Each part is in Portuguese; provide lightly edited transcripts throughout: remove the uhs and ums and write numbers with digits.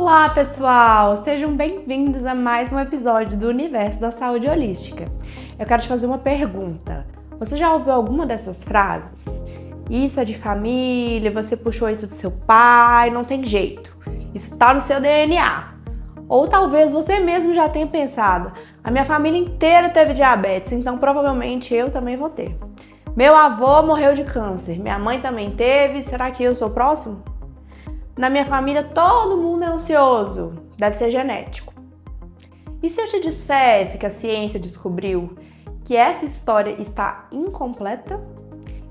Olá, pessoal! Sejam bem-vindos a mais um episódio do Universo da Saúde Holística. Eu quero te fazer uma pergunta. Você já ouviu alguma dessas frases? Isso é de família, você puxou isso do seu pai, não tem jeito. Isso tá no seu DNA. Ou talvez você mesmo já tenha pensado, a minha família inteira teve diabetes, então provavelmente eu também vou ter. Meu avô morreu de câncer, minha mãe também teve, será que eu sou próximo? Na minha família todo mundo é ansioso, deve ser genético. E se eu te dissesse que a ciência descobriu que essa história está incompleta?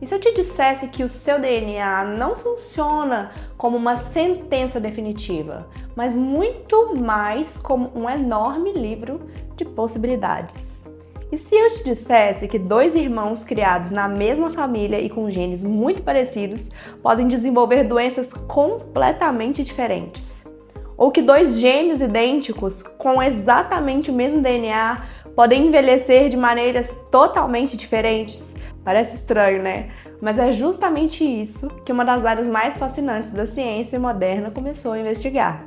E se eu te dissesse que o seu DNA não funciona como uma sentença definitiva, mas muito mais como um enorme livro de possibilidades? E se eu te dissesse que dois irmãos criados na mesma família e com genes muito parecidos podem desenvolver doenças completamente diferentes? Ou que dois gêmeos idênticos com exatamente o mesmo DNA podem envelhecer de maneiras totalmente diferentes? Parece estranho, né? Mas é justamente isso que uma das áreas mais fascinantes da ciência moderna começou a investigar.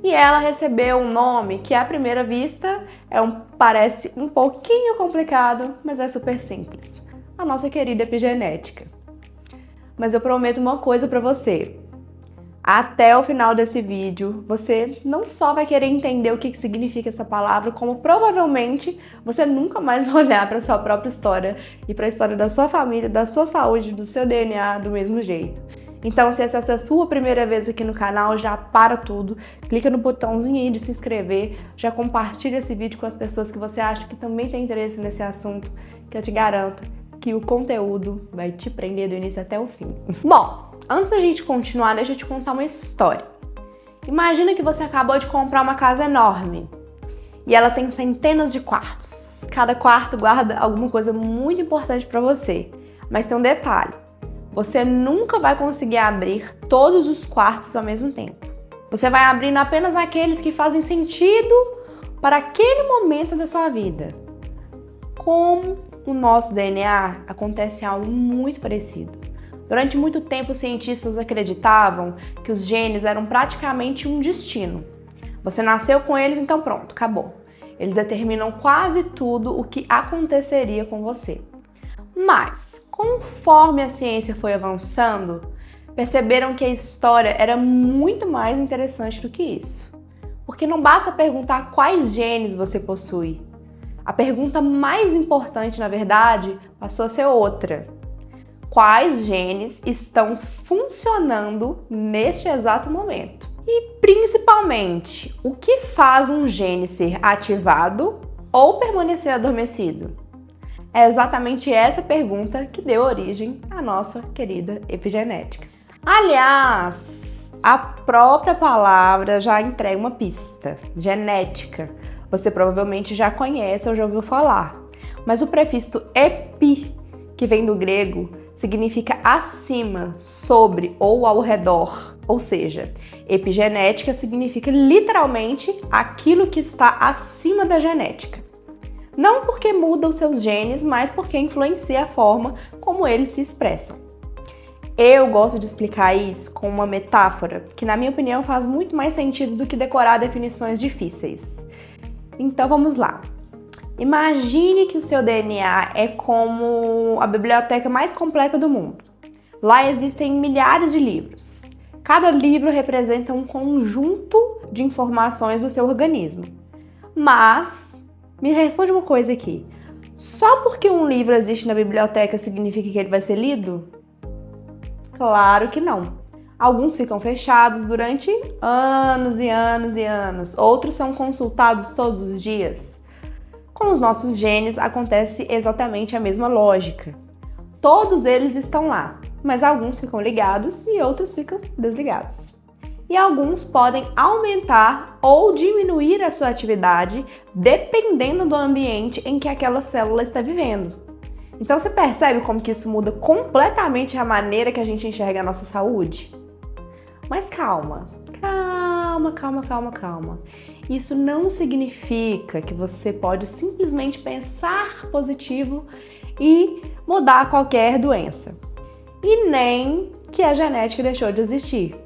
E ela recebeu um nome que, à primeira vista, parece um pouquinho complicado, mas é super simples. A nossa querida epigenética. Mas eu prometo uma coisa pra você. Até o final desse vídeo, você não só vai querer entender o que significa essa palavra, como provavelmente você nunca mais vai olhar para sua própria história e para a história da sua família, da sua saúde, do seu DNA do mesmo jeito. Então, se essa é a sua primeira vez aqui no canal, já para tudo, clica no botãozinho aí de se inscrever, já compartilha esse vídeo com as pessoas que você acha que também tem interesse nesse assunto, que eu te garanto que o conteúdo vai te prender do início até o fim. Bom, antes da gente continuar, deixa eu te contar uma história. Imagina que você acabou de comprar uma casa enorme e ela tem centenas de quartos. Cada quarto guarda alguma coisa muito importante para você, mas tem um detalhe. Você nunca vai conseguir abrir todos os quartos ao mesmo tempo. Você vai abrindo apenas aqueles que fazem sentido para aquele momento da sua vida. Com o nosso DNA, acontece algo muito parecido. Durante muito tempo, os cientistas acreditavam que os genes eram praticamente um destino. Você nasceu com eles, então pronto, acabou. Eles determinam quase tudo o que aconteceria com você. Mas, conforme a ciência foi avançando, perceberam que a história era muito mais interessante do que isso. Porque não basta perguntar quais genes você possui. A pergunta mais importante, na verdade, passou a ser outra. Quais genes estão funcionando neste exato momento? E, principalmente, o que faz um gene ser ativado ou permanecer adormecido? É exatamente essa pergunta que deu origem à nossa querida epigenética. Aliás, a própria palavra já entrega uma pista. Genética. Você provavelmente já conhece ou já ouviu falar. Mas o prefixo epi, que vem do grego, significa acima, sobre ou ao redor. Ou seja, epigenética significa literalmente aquilo que está acima da genética. Não porque muda os seus genes, mas porque influencia a forma como eles se expressam. Eu gosto de explicar isso com uma metáfora que, na minha opinião, faz muito mais sentido do que decorar definições difíceis. Então vamos lá. Imagine que o seu DNA é como a biblioteca mais completa do mundo. Lá existem milhares de livros. Cada livro representa um conjunto de informações do seu organismo. Mas me responde uma coisa aqui. Só porque um livro existe na biblioteca significa que ele vai ser lido? Claro que não. Alguns ficam fechados durante anos e anos e anos. Outros são consultados todos os dias. Com os nossos genes acontece exatamente a mesma lógica. Todos eles estão lá, mas alguns ficam ligados e outros ficam desligados. E alguns podem aumentar ou diminuir a sua atividade dependendo do ambiente em que aquela célula está vivendo. Então você percebe como que isso muda completamente a maneira que a gente enxerga a nossa saúde? Mas calma. Isso não significa que você pode simplesmente pensar positivo e mudar qualquer doença. E nem que a genética deixou de existir.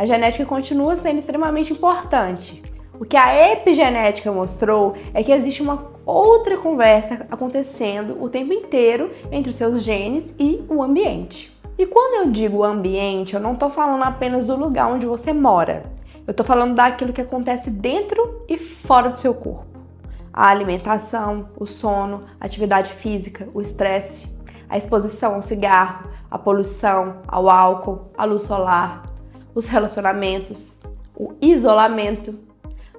a genética continua sendo extremamente importante. O que a epigenética mostrou é que existe uma outra conversa acontecendo o tempo inteiro entre os seus genes e o ambiente. E quando eu digo ambiente, eu não estou falando apenas do lugar onde você mora. Eu estou falando daquilo que acontece dentro e fora do seu corpo. A alimentação, o sono, a atividade física, o estresse, a exposição ao cigarro, a poluição, ao álcool, à luz solar, os relacionamentos, o isolamento.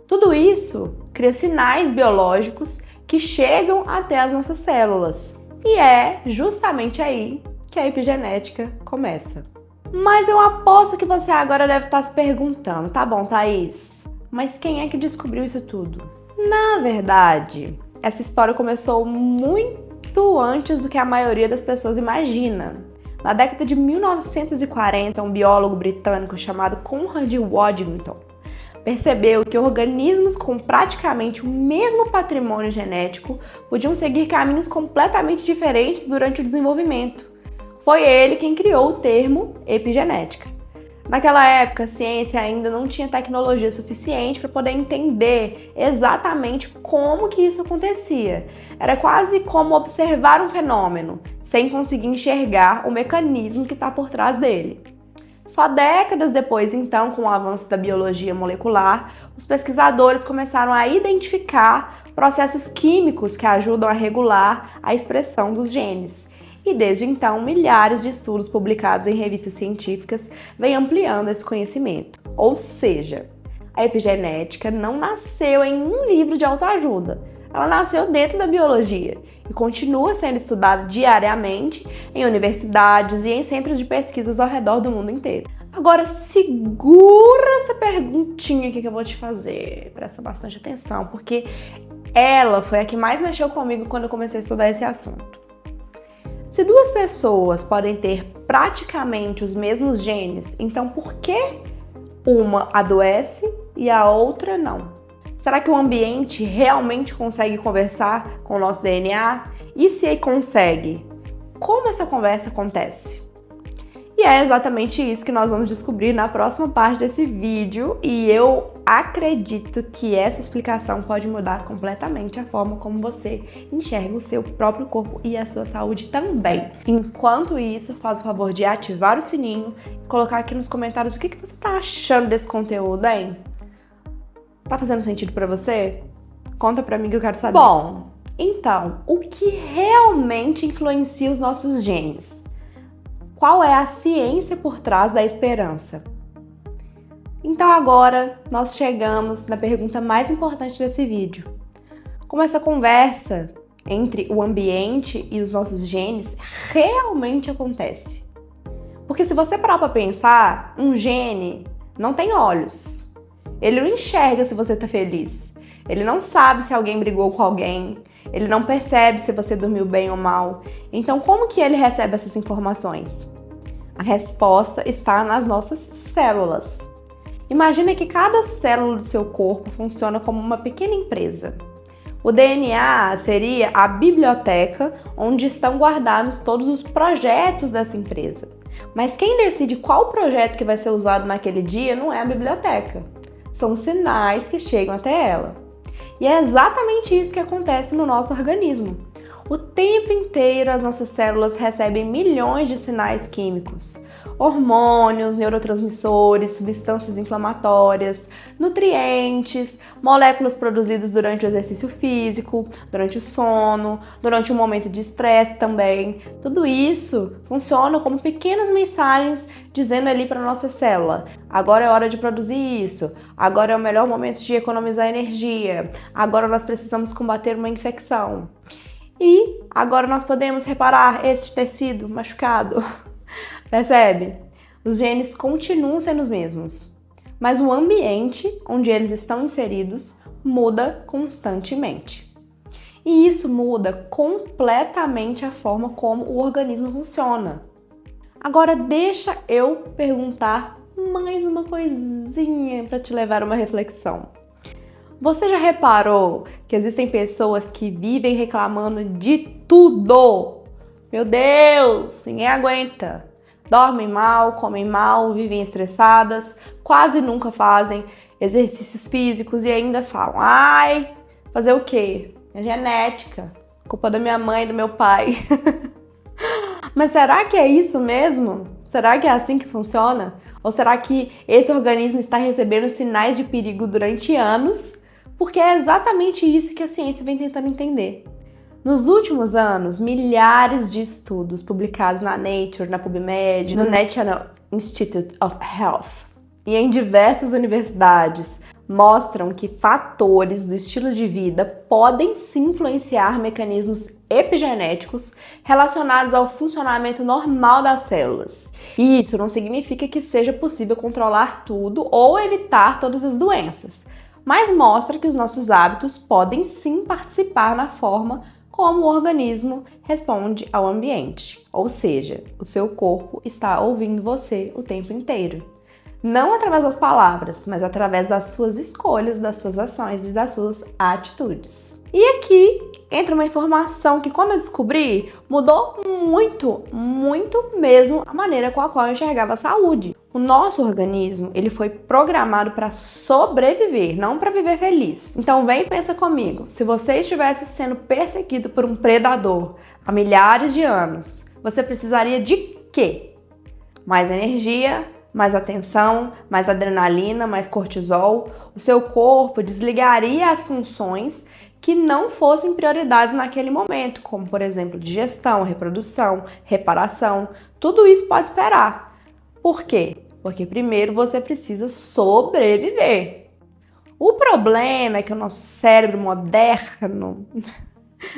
Tudo isso cria sinais biológicos que chegam até as nossas células. E é justamente aí que a epigenética começa. Mas eu aposto que você agora deve estar se perguntando, tá bom, Thaís, mas quem é que descobriu isso tudo? Na verdade, essa história começou muito antes do que a maioria das pessoas imagina. Na década de 1940, um biólogo britânico chamado Conrad Waddington percebeu que organismos com praticamente o mesmo patrimônio genético podiam seguir caminhos completamente diferentes durante o desenvolvimento. Foi ele quem criou o termo epigenética. Naquela época, a ciência ainda não tinha tecnologia suficiente para poder entender exatamente como que isso acontecia. Era quase como observar um fenômeno, sem conseguir enxergar o mecanismo que está por trás dele. Só décadas depois, então, com o avanço da biologia molecular, os pesquisadores começaram a identificar processos químicos que ajudam a regular a expressão dos genes. E desde então, milhares de estudos publicados em revistas científicas vêm ampliando esse conhecimento. Ou seja, a epigenética não nasceu em um livro de autoajuda, ela nasceu dentro da biologia e continua sendo estudada diariamente em universidades e em centros de pesquisas ao redor do mundo inteiro. Agora, segura essa perguntinha aqui que eu vou te fazer, presta bastante atenção, porque ela foi a que mais mexeu comigo quando eu comecei a estudar esse assunto. Se duas pessoas podem ter praticamente os mesmos genes, então por que uma adoece e a outra não? Será que o ambiente realmente consegue conversar com o nosso DNA? E se consegue, como essa conversa acontece? E é exatamente isso que nós vamos descobrir na próxima parte desse vídeo, e eu acredito que essa explicação pode mudar completamente a forma como você enxerga o seu próprio corpo e a sua saúde também. Enquanto isso, faz o favor de ativar o sininho e colocar aqui nos comentários o que você tá achando desse conteúdo, hein? Tá fazendo sentido pra você? Conta pra mim que eu quero saber. Bom, então, o que realmente influencia os nossos genes? Qual é a ciência por trás da esperança? Então agora nós chegamos na pergunta mais importante desse vídeo. Como essa conversa entre o ambiente e os nossos genes realmente acontece? Porque se você parar para pensar, um gene não tem olhos. Ele não enxerga se você está feliz. Ele não sabe se alguém brigou com alguém. Ele não percebe se você dormiu bem ou mal. Então como que ele recebe essas informações? A resposta está nas nossas células. Imagina que cada célula do seu corpo funciona como uma pequena empresa. O DNA seria a biblioteca onde estão guardados todos os projetos dessa empresa. Mas quem decide qual projeto que vai ser usado naquele dia não é a biblioteca. São os sinais que chegam até ela. E é exatamente isso que acontece no nosso organismo. O tempo inteiro as nossas células recebem milhões de sinais químicos. Hormônios, neurotransmissores, substâncias inflamatórias, nutrientes, moléculas produzidas durante o exercício físico, durante o sono, durante um momento de estresse também. Tudo isso funciona como pequenas mensagens dizendo ali para a nossa célula: agora é hora de produzir isso, agora é o melhor momento de economizar energia, agora nós precisamos combater uma infecção. E agora nós podemos reparar esse tecido machucado. Percebe? Os genes continuam sendo os mesmos, mas o ambiente onde eles estão inseridos muda constantemente. E isso muda completamente a forma como o organismo funciona. Agora deixa eu perguntar mais uma coisinha para te levar a uma reflexão. Você já reparou que existem pessoas que vivem reclamando de tudo? Meu Deus, ninguém aguenta. dormem mal, comem mal, vivem estressadas, quase nunca fazem exercícios físicos e ainda falam: ai, fazer o quê? É genética, culpa da minha mãe e do meu pai. Mas será que é isso mesmo? Será que é assim que funciona? Ou será que esse organismo está recebendo sinais de perigo durante anos? Porque é exatamente isso que a ciência vem tentando entender. Nos últimos anos, milhares de estudos publicados na Nature, na PubMed, no National Institute of Health e em diversas universidades mostram que fatores do estilo de vida podem sim influenciar mecanismos epigenéticos relacionados ao funcionamento normal das células. E isso não significa que seja possível controlar tudo ou evitar todas as doenças, mas mostra que os nossos hábitos podem sim participar na forma como o organismo responde ao ambiente. Ou seja, o seu corpo está ouvindo você o tempo inteiro. Não através das palavras, mas através das suas escolhas, das suas ações e das suas atitudes. E aqui entra uma informação que, quando eu descobri, mudou muito mesmo a maneira com a qual eu enxergava a saúde. O nosso organismo, ele foi programado para sobreviver, não para viver feliz. Então vem e pensa comigo, se você estivesse sendo perseguido por um predador há milhares de anos, você precisaria de quê? Mais energia, mais atenção, mais adrenalina, mais cortisol. O seu corpo desligaria as funções que não fossem prioridades naquele momento, como, por exemplo, digestão, reprodução, reparação. Tudo isso pode esperar. Por quê? Porque primeiro você precisa sobreviver. O problema é que o nosso cérebro moderno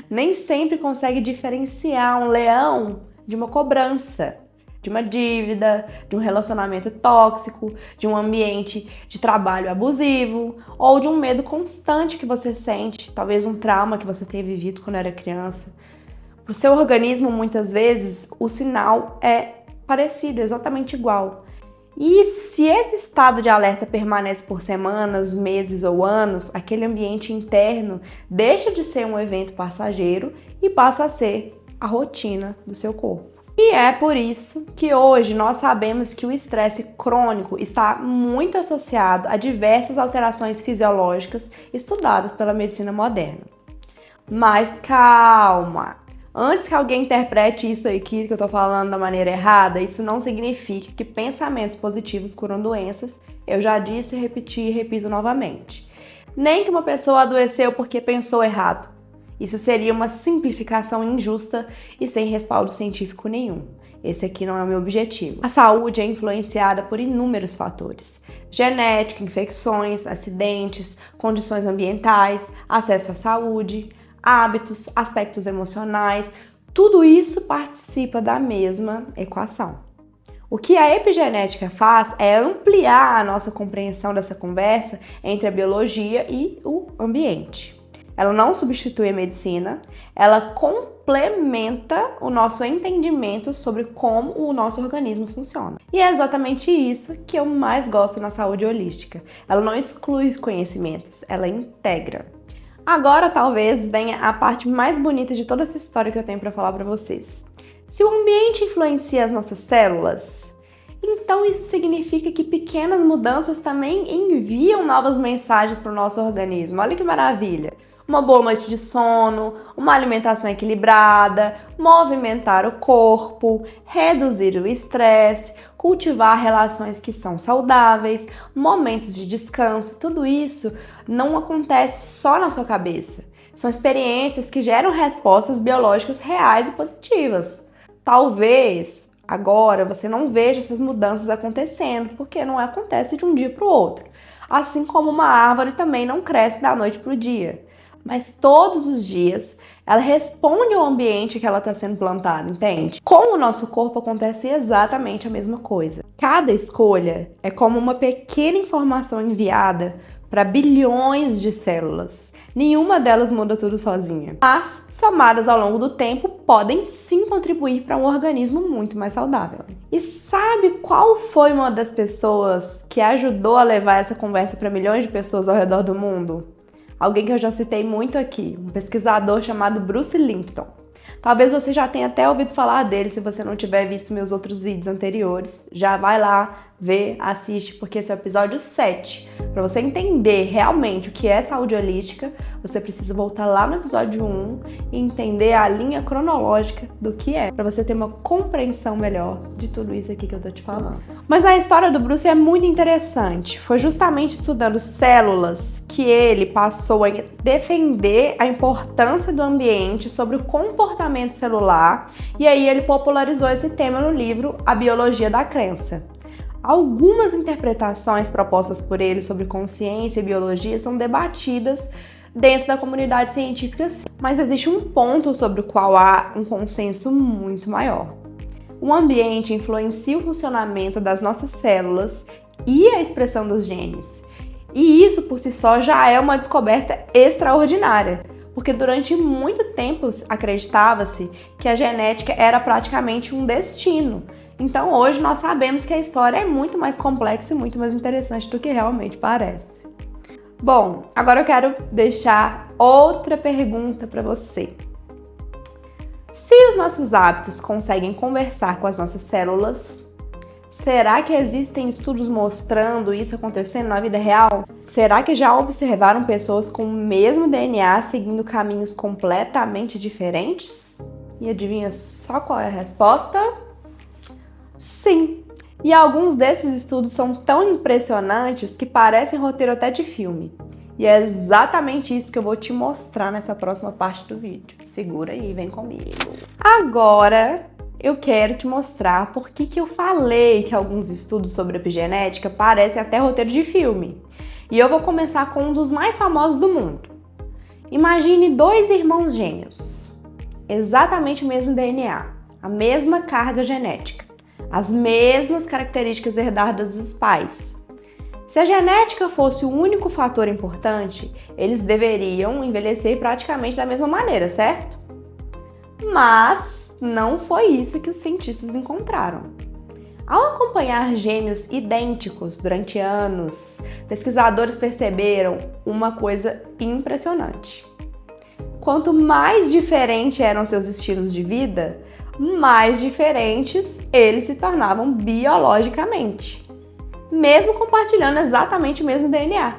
nem sempre consegue diferenciar um leão de uma cobrança, de uma dívida, de um relacionamento tóxico, de um ambiente de trabalho abusivo ou de um medo constante que você sente, talvez um trauma que você tenha vivido quando era criança. Para o seu organismo, muitas vezes, o sinal é parecido, exatamente igual. E se esse estado de alerta permanece por semanas, meses ou anos, aquele ambiente interno deixa de ser um evento passageiro e passa a ser a rotina do seu corpo. E é por isso que hoje nós sabemos que o estresse crônico está muito associado a diversas alterações fisiológicas estudadas pela medicina moderna. Mas calma! Antes que alguém interprete isso aqui que eu tô falando da maneira errada, isso não significa que pensamentos positivos curam doenças. Eu já disse, repeti e repito novamente. Nem que uma pessoa adoeceu porque pensou errado. Isso seria uma simplificação injusta e sem respaldo científico nenhum. Esse aqui não é o meu objetivo. A saúde é influenciada por inúmeros fatores: genética, infecções, acidentes, condições ambientais, acesso à saúde, hábitos, aspectos emocionais. Tudo isso participa da mesma equação. O que a epigenética faz é ampliar a nossa compreensão dessa conversa entre a biologia e o ambiente. Ela não substitui a medicina, ela complementa o nosso entendimento sobre como o nosso organismo funciona. E é exatamente isso que eu mais gosto na saúde holística. Ela não exclui conhecimentos, ela integra. Agora talvez venha a parte mais bonita de toda essa história que eu tenho para falar para vocês. Se o ambiente influencia as nossas células, então isso significa que pequenas mudanças também enviam novas mensagens para o nosso organismo. Olha que maravilha! Uma boa noite de sono, uma alimentação equilibrada, movimentar o corpo, reduzir o estresse, cultivar relações que são saudáveis, momentos de descanso, tudo isso não acontece só na sua cabeça. São experiências que geram respostas biológicas reais e positivas. Talvez agora você não veja essas mudanças acontecendo, porque não acontece de um dia para o outro. Assim como uma árvore também não cresce da noite para o dia. Mas todos os dias ela responde ao ambiente que ela está sendo plantada, entende? Com o nosso corpo acontece exatamente a mesma coisa. Cada escolha é como uma pequena informação enviada para bilhões de células. Nenhuma delas muda tudo sozinha, mas somadas ao longo do tempo podem sim contribuir para um organismo muito mais saudável. E sabe qual foi uma das pessoas que ajudou a levar essa conversa para milhões de pessoas ao redor do mundo? Alguém que eu já citei muito aqui, um pesquisador chamado Bruce Lipton. Talvez você já tenha até ouvido falar dele se você não tiver visto meus outros vídeos anteriores. Já vai lá, vê, assiste, porque esse é o episódio 7. Para você entender realmente o que é saúde holística, você precisa voltar lá no episódio 1 e entender a linha cronológica do que é, para você ter uma compreensão melhor de tudo isso aqui que eu tô te falando. Mas a história do Bruce é muito interessante. Foi justamente estudando células que ele passou a defender a importância do ambiente sobre o comportamento celular, e aí ele popularizou esse tema no livro A Biologia da Crença. Algumas interpretações propostas por ele sobre consciência e biologia são debatidas dentro da comunidade científica, sim, mas existe um ponto sobre o qual há um consenso muito maior. O ambiente influencia o funcionamento das nossas células e a expressão dos genes. E isso por si só já é uma descoberta extraordinária, porque durante muito tempo acreditava-se que a genética era praticamente um destino. Então hoje nós sabemos que a história é muito mais complexa e muito mais interessante do que realmente parece. Bom, agora eu quero deixar outra pergunta para você. Se os nossos hábitos conseguem conversar com as nossas células, será que existem estudos mostrando isso acontecendo na vida real? Será que já observaram pessoas com o mesmo DNA seguindo caminhos completamente diferentes? E adivinha só qual é a resposta? Sim! E alguns desses estudos são tão impressionantes que parecem roteiro até de filme. E é exatamente isso que eu vou te mostrar nessa próxima parte do vídeo. Segura aí, vem comigo. Agora, eu quero te mostrar por que eu falei que alguns estudos sobre epigenética parecem até roteiro de filme. E eu vou começar com um dos mais famosos do mundo. Imagine 2 irmãos gêmeos. Exatamente o mesmo DNA, a mesma carga genética, as mesmas características herdadas dos pais. Se a genética fosse o único fator importante, eles deveriam envelhecer praticamente da mesma maneira, certo? Mas não foi isso que os cientistas encontraram. Ao acompanhar gêmeos idênticos durante anos, pesquisadores perceberam uma coisa impressionante. Quanto mais diferentes eram seus estilos de vida, mais diferentes eles se tornavam biologicamente, mesmo compartilhando exatamente o mesmo DNA.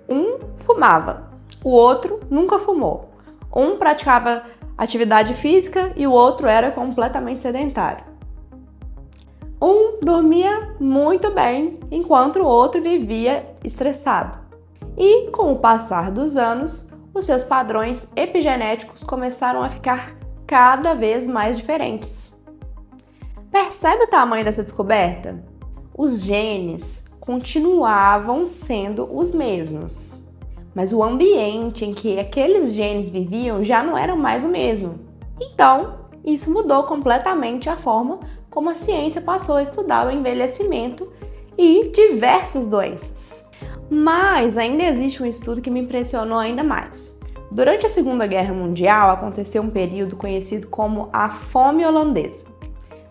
Um fumava, o outro nunca fumou. Um praticava atividade física e o outro era completamente sedentário. Um dormia muito bem, enquanto o outro vivia estressado. E, com o passar dos anos, os seus padrões epigenéticos começaram a ficar cada vez mais diferentes. Percebe o tamanho dessa descoberta? Os genes continuavam sendo os mesmos, mas o ambiente em que aqueles genes viviam já não era mais o mesmo. Então, isso mudou completamente a forma como a ciência passou a estudar o envelhecimento e diversas doenças. Mas ainda existe um estudo que me impressionou ainda mais. Durante a Segunda Guerra Mundial, aconteceu um período conhecido como a Fome Holandesa.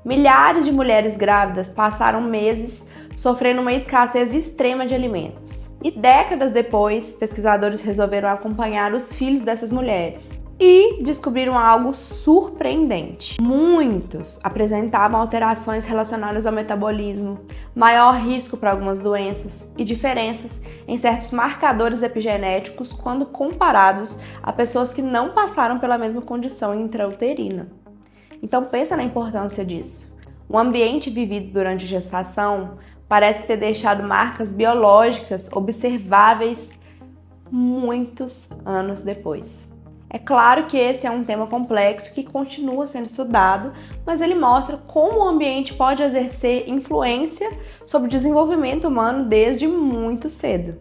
Milhares de mulheres grávidas passaram meses sofrendo uma escassez extrema de alimentos. E décadas depois, pesquisadores resolveram acompanhar os filhos dessas mulheres e descobriram algo surpreendente. Muitos apresentavam alterações relacionadas ao metabolismo, maior risco para algumas doenças e diferenças em certos marcadores epigenéticos quando comparados a pessoas que não passaram pela mesma condição intrauterina. Então pensa na importância disso. O ambiente vivido durante a gestação parece ter deixado marcas biológicas observáveis muitos anos depois. É claro que esse é um tema complexo que continua sendo estudado, mas ele mostra como o ambiente pode exercer influência sobre o desenvolvimento humano desde muito cedo.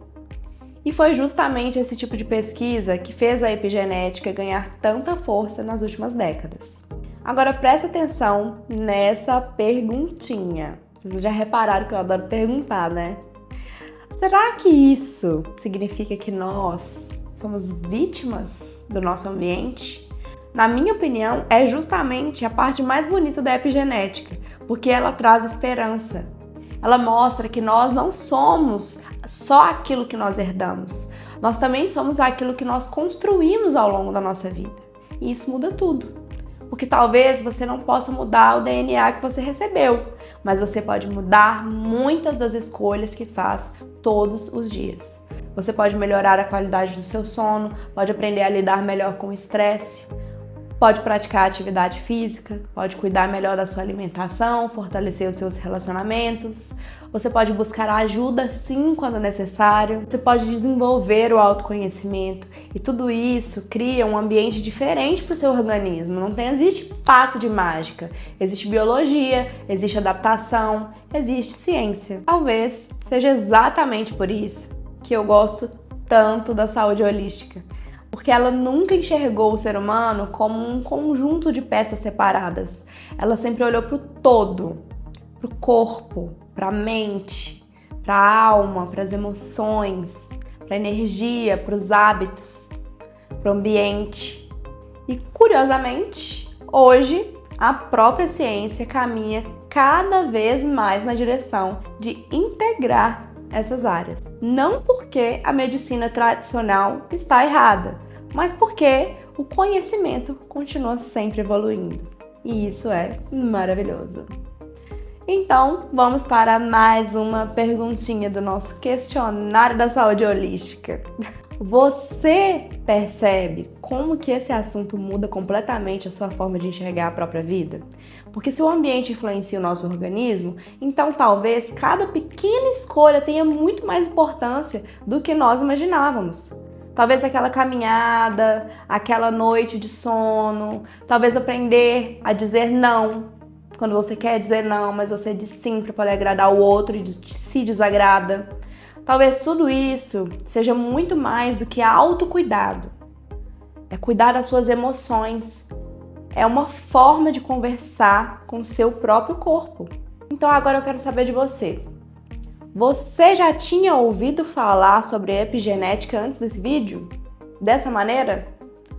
E foi justamente esse tipo de pesquisa que fez a epigenética ganhar tanta força nas últimas décadas. Agora presta atenção nessa perguntinha. Vocês já repararam que eu adoro perguntar, né? Será que isso significa que nós somos vítimas do nosso ambiente? Na minha opinião, é justamente a parte mais bonita da epigenética, porque ela traz esperança. Ela mostra que nós não somos só aquilo que nós herdamos. Nós também somos aquilo que nós construímos ao longo da nossa vida. E isso muda tudo. Porque talvez você não possa mudar o DNA que você recebeu, mas você pode mudar muitas das escolhas que faz todos os dias. Você pode melhorar a qualidade do seu sono, pode aprender a lidar melhor com o estresse, pode praticar atividade física, pode cuidar melhor da sua alimentação, fortalecer os seus relacionamentos. Você pode buscar ajuda sim quando necessário. Você pode desenvolver o autoconhecimento e tudo isso cria um ambiente diferente para o seu organismo. Não existe passe de mágica. Existe biologia, existe adaptação, existe ciência. Talvez seja exatamente por isso que eu gosto tanto da saúde holística. Porque ela nunca enxergou o ser humano como um conjunto de peças separadas. Ela sempre olhou para o todo, para o corpo, para a mente, para a alma, para as emoções, para a energia, para os hábitos, para o ambiente. E curiosamente, hoje a própria ciência caminha cada vez mais na direção de integrar essas áreas. Não porque a medicina tradicional está errada, mas porque o conhecimento continua sempre evoluindo. E isso é maravilhoso. Então, vamos para mais uma perguntinha do nosso questionário da saúde holística. Você percebe como que esse assunto muda completamente a sua forma de enxergar a própria vida? Porque se o ambiente influencia o nosso organismo, então talvez cada pequena escolha tenha muito mais importância do que nós imaginávamos. Talvez aquela caminhada, aquela noite de sono, talvez aprender a dizer não. Quando você quer dizer não, mas você diz sim para poder agradar o outro e se desagrada. Talvez tudo isso seja muito mais do que autocuidado. É cuidar das suas emoções. É uma forma de conversar com o seu próprio corpo. Então agora eu quero saber de você. Você já tinha ouvido falar sobre epigenética antes desse vídeo? Dessa maneira?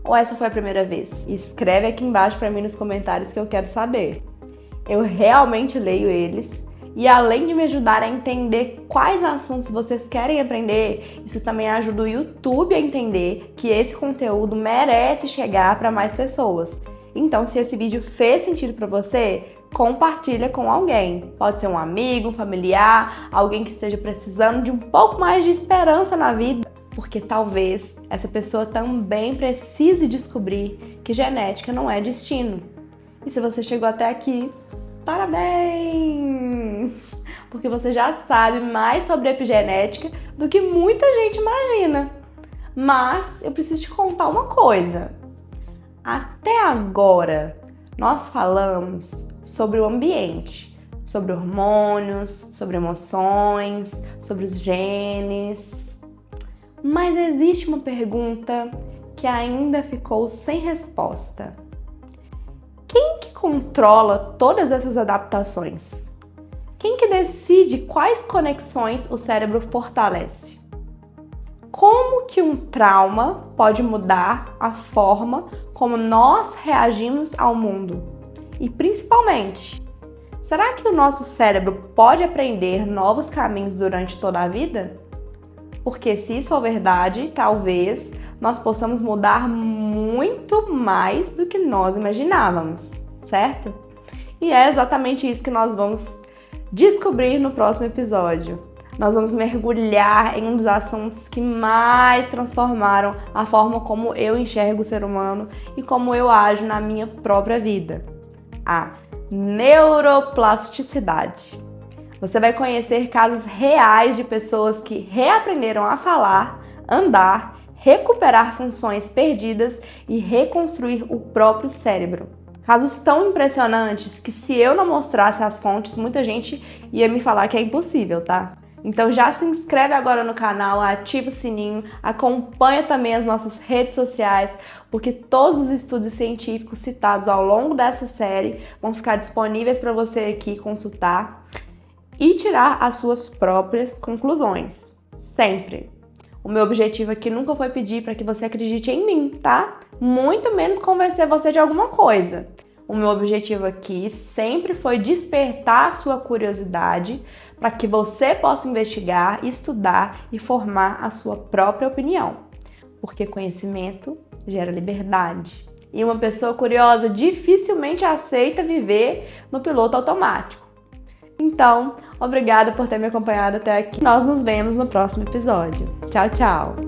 Ou essa foi a primeira vez? Escreve aqui embaixo para mim nos comentários que eu quero saber. Eu realmente leio eles e além de me ajudar a entender quais assuntos vocês querem aprender, isso também ajuda o YouTube a entender que esse conteúdo merece chegar para mais pessoas. Então, se esse vídeo fez sentido para você, compartilha com alguém. Pode ser um amigo, um familiar, alguém que esteja precisando de um pouco mais de esperança na vida, porque talvez essa pessoa também precise descobrir que genética não é destino. E se você chegou até aqui, parabéns! Porque você já sabe mais sobre epigenética do que muita gente imagina. Mas eu preciso te contar uma coisa. Até agora, nós falamos sobre o ambiente, sobre hormônios, sobre emoções, sobre os genes. Mas existe uma pergunta que ainda ficou sem resposta. Quem que controla todas essas adaptações? Quem que decide quais conexões o cérebro fortalece? Como que um trauma pode mudar a forma como nós reagimos ao mundo? E principalmente, será que o nosso cérebro pode aprender novos caminhos durante toda a vida? Porque se isso for verdade, talvez nós possamos mudar muito mais do que nós imaginávamos, certo? E é exatamente isso que nós vamos descobrir no próximo episódio. Nós vamos mergulhar em um dos assuntos que mais transformaram a forma como eu enxergo o ser humano e como eu ajo na minha própria vida: a neuroplasticidade. Você vai conhecer casos reais de pessoas que reaprenderam a falar, andar, recuperar funções perdidas e reconstruir o próprio cérebro. Casos tão impressionantes que se eu não mostrasse as fontes, muita gente ia me falar que é impossível, tá? Então já se inscreve agora no canal, ativa o sininho, acompanha também as nossas redes sociais, porque todos os estudos científicos citados ao longo dessa série vão ficar disponíveis para você aqui consultar e tirar as suas próprias conclusões. Sempre. O meu objetivo aqui nunca foi pedir para que você acredite em mim, tá? Muito menos convencer você de alguma coisa. O meu objetivo aqui sempre foi despertar a sua curiosidade para que você possa investigar, estudar e formar a sua própria opinião. Porque conhecimento gera liberdade. E uma pessoa curiosa dificilmente aceita viver no piloto automático. Então, obrigada por ter me acompanhado até aqui. Nós nos vemos no próximo episódio. Tchau, tchau!